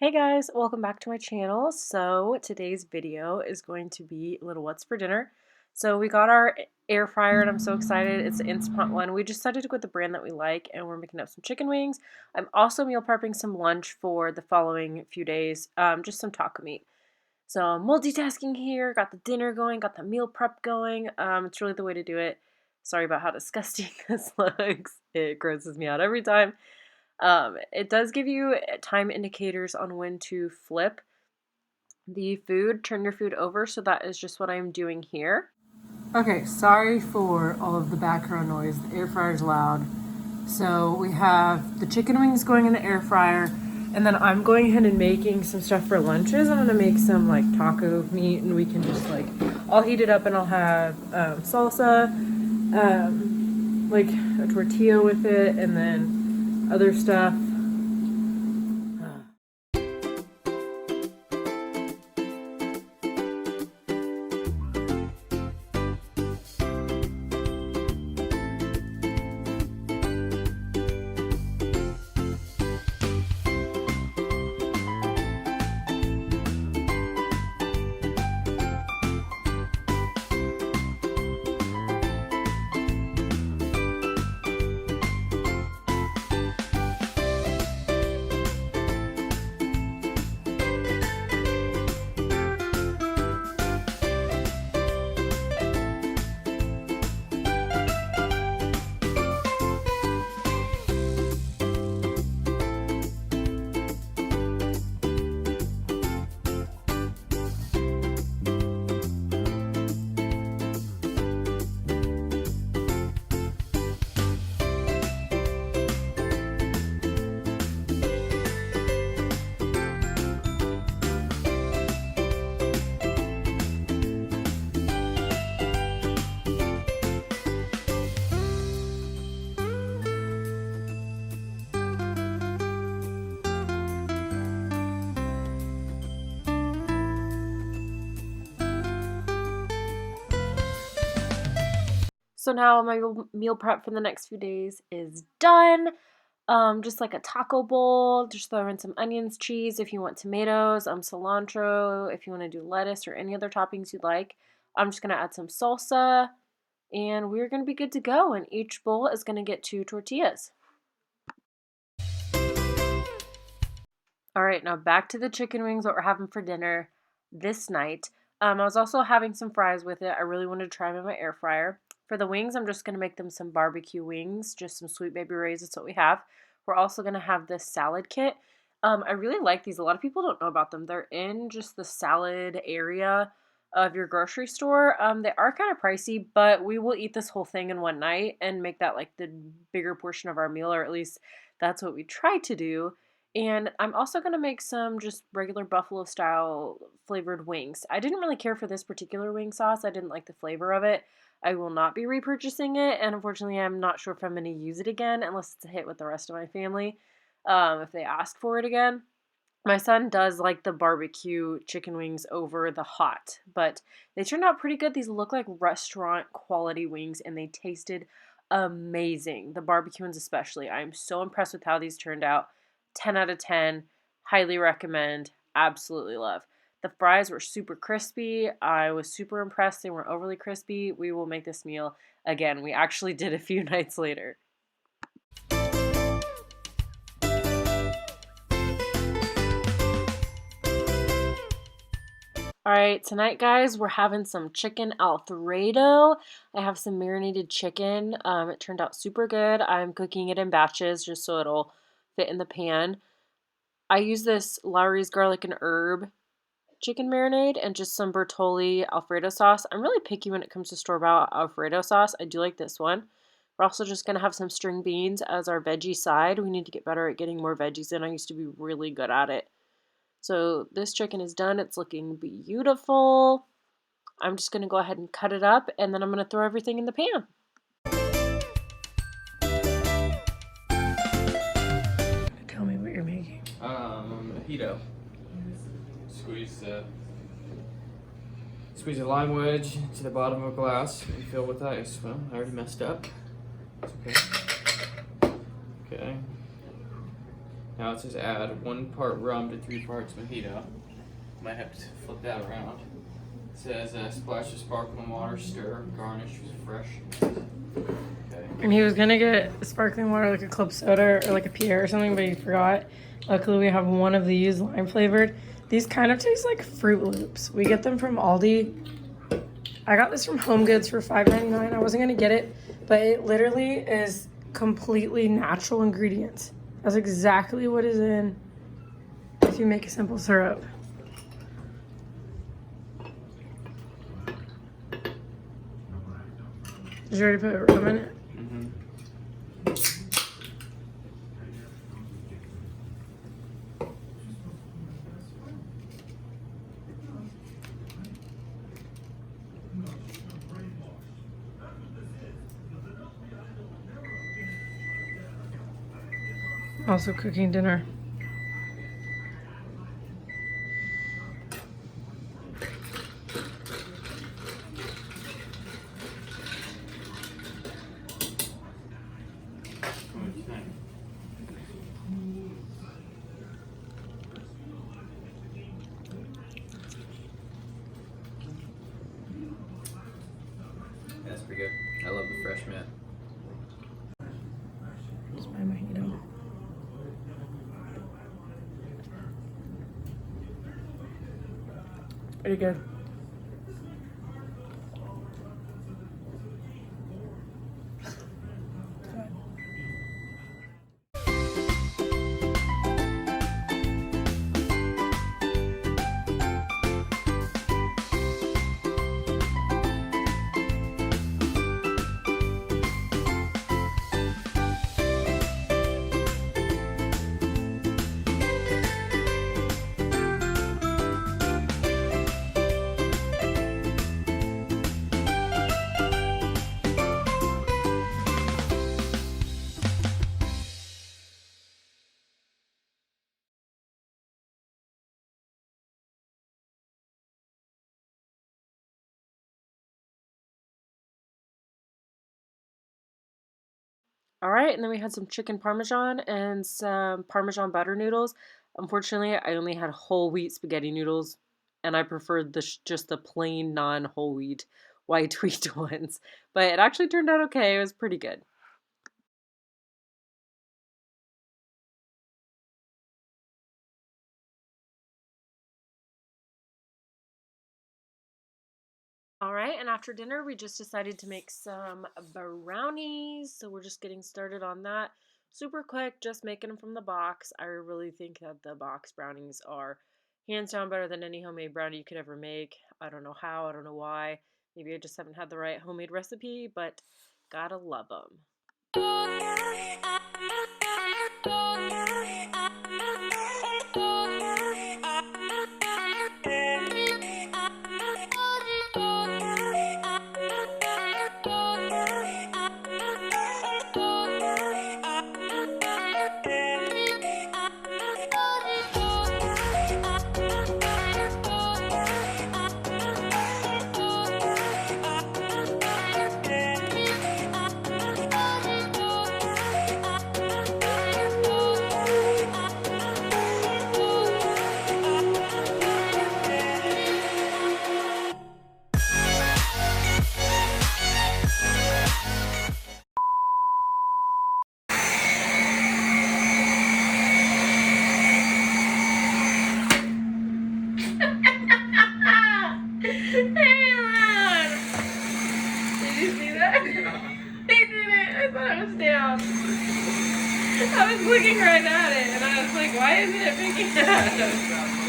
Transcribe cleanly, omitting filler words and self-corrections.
Hey guys, welcome back to my channel. So today's video is going to be a little what's for dinner. So we got our air fryer and I'm so excited. It's the Instant one. We just decided to go with the brand that we like and we're making up some chicken wings. I'm also meal prepping some lunch for the following few days, just some taco meat. So I'm multitasking here, got the dinner going, got the meal prep going. It's really the way to do it. Sorry about how disgusting this looks. It grosses me out every time. It does give you time indicators on when to flip the food, turn your food over, so that is just what I'm doing here. Okay, sorry for all of the background noise. The air fryer's loud. So we have the chicken wings going in the air fryer, and then I'm going ahead and making some stuff for lunches. I'm gonna make some like taco meat, and we can just I'll heat it up and I'll have salsa, like a tortilla with it, and then other stuff. So now my meal prep for the next few days is done. Just like a taco bowl, just throw in some onions, cheese if you want tomatoes, cilantro if you want to do lettuce or any other toppings you'd like. I'm just going to add some salsa and we're going to be good to go. And each bowl is going to get 2 tortillas. All right, now back to the chicken wings, what we're having for dinner this night. I was also having some fries with it. I really wanted to try them in my air fryer. For the wings, I'm just going to make them some barbecue wings, just some Sweet Baby Ray's. That's what we have. We're also going to have this salad kit. I really like these. A lot of people don't know about them. They're in just the salad area of your grocery store. They are kind of pricey, but we will eat this whole thing in one night and make that like the bigger portion of our meal, or at least that's what we try to do. And I'm also going to make some just regular buffalo style flavored wings. I didn't really care for this particular wing sauce. I didn't like the flavor of it. I will not be repurchasing it, and unfortunately I'm not sure if I'm going to use it again unless it's a hit with the rest of my family, if they ask for it again. My son does like the barbecue chicken wings over the hot, but they turned out pretty good. These look like restaurant quality wings, and they tasted amazing. The barbecue ones especially. I'm so impressed with how these turned out. 10 out of 10. Highly recommend. Absolutely love. The fries were super crispy. I was super impressed. They weren't overly crispy. We will make this meal again. We actually did a few nights later. Alright, tonight guys, we're having some chicken Alfredo. I have some marinated chicken. It turned out super good. I'm cooking it in batches just so it'll fit in the pan. I use this Lawry's garlic and herb chicken marinade and just some Bertolli Alfredo sauce. I'm really picky when it comes to store-bought Alfredo sauce. I do like this one. We're also just going to have some string beans as our veggie side. We need to get better at getting more veggies in. I used to be really good at it. So this chicken is done. It's looking beautiful. I'm just going to go ahead and cut it up, and then I'm going to throw everything in the pan. Tell me what you're making. Mojito. Squeeze a lime wedge to the bottom of a glass and fill with ice. Well, I already messed up. It's okay. Okay. Now it says add 1 part rum to 3 parts mojito. Might have to flip that around. It says splash of sparkling water, stir, garnish with fresh. Okay. And he was gonna get sparkling water like a club soda or like a Pierre or something, but he forgot. Luckily we have one of these lime flavored. These kind of taste like Fruit Loops. We get them from Aldi. I got this from Home Goods for $5.99. I wasn't gonna get it, but it literally is completely natural ingredients. That's exactly what is in if you make a simple syrup. Did you already put rum in it? Also cooking dinner. That's pretty good. I love the fresh mint. Just my mojito. Pretty good. All right, and then we had some chicken parmesan and some parmesan butter noodles. Unfortunately, I only had whole wheat spaghetti noodles, and I preferred just the plain non-whole wheat white wheat ones. But it actually turned out okay. It was pretty good. All right, and after dinner, we just decided to make some brownies. So we're just getting started on that. Super quick, just making them from the box. I really think that the box brownies are hands down better than any homemade brownie you could ever make. I don't know how, I don't know why. Maybe I just haven't had the right homemade recipe, but gotta love them. I was looking right at it, and I was like, why isn't it picking it up?